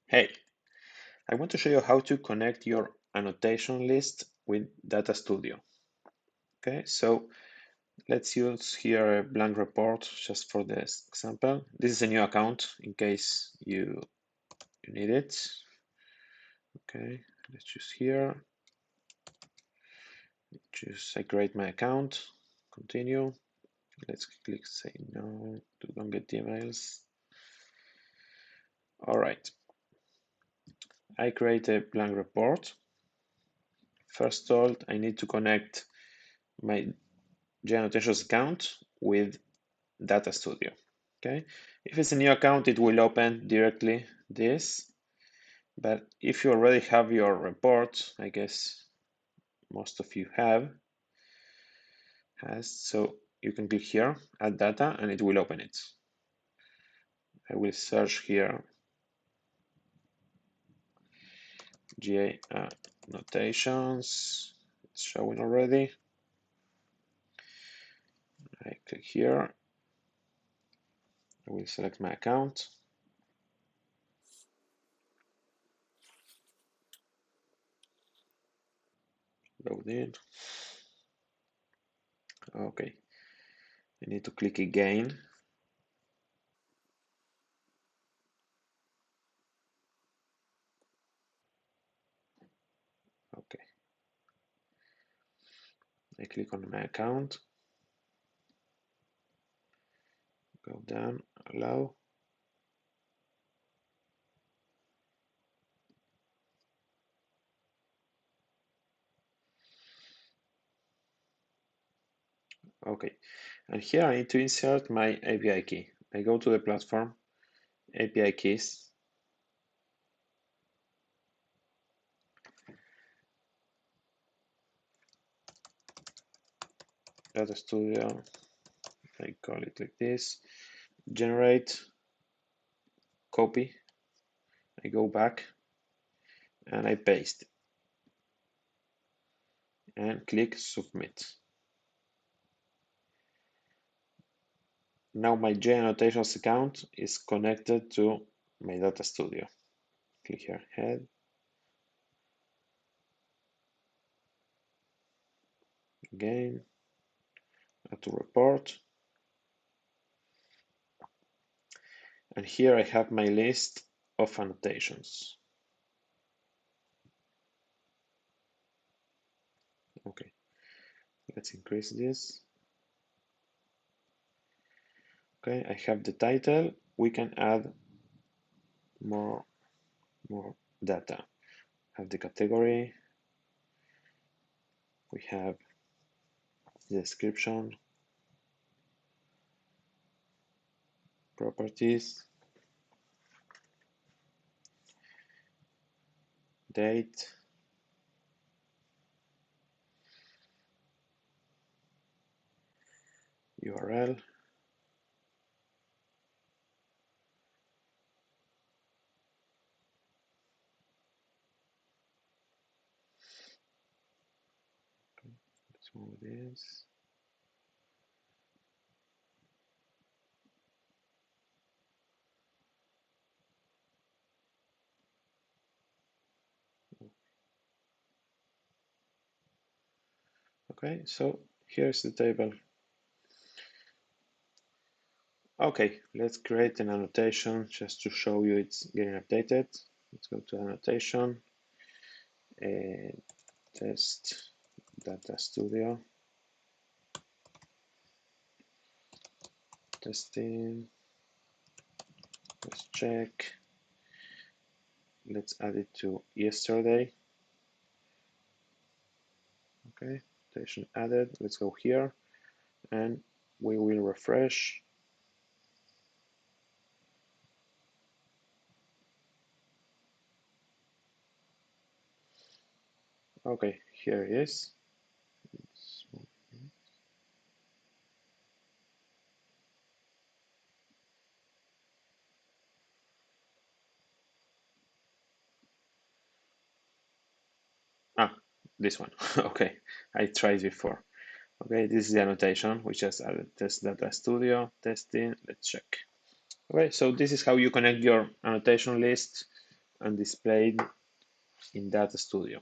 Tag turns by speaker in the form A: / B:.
A: Hey, I want to show you how to connect your annotation list with Data Studio. Okay, so let's use here a blank report just for this example. This is a new account in case you need it. Okay, let's choose here. Choose I create my account. Continue. Let's click say no to don't get emails. All right. I create a blank report. First of all, I need to connect my GAannotations account with Data Studio. Okay, if it's a new account, it will open directly this. But if you already have your report, I guess most of you has, so you can click here, add data, and it will open it. I will search here GAannotations. It's showing already. I click here. I will select my account. Load in. Okay. I need to click again. Okay. I click on my account. Go down, allow. Okay, and here I need to insert my API key. I go to the platform, API keys, Data Studio, I call it like this, generate, copy, I go back, and I paste, and click submit. Now my GAannotations account is connected to my Data Studio. Click here, head, again, add to report, and here I have my list of annotations. Okay, let's increase this. Okay, I have the title. We can add more data. Have the category. We have the description, properties, date, URL. Let's move this. Okay, so here's the table. Okay, let's create an annotation just to show you it's getting updated. Let's go to annotation, test Data Studio, testing, let's check. Let's add it to yesterday. Okay, annotation added. Let's go here and we will refresh. Okay, here it is. Ah, this one. Okay, I tried before. Okay, this is the annotation. We just added test Data Studio, testing. Let's check. Okay, so this is how you connect your annotation list and displayed in Data Studio.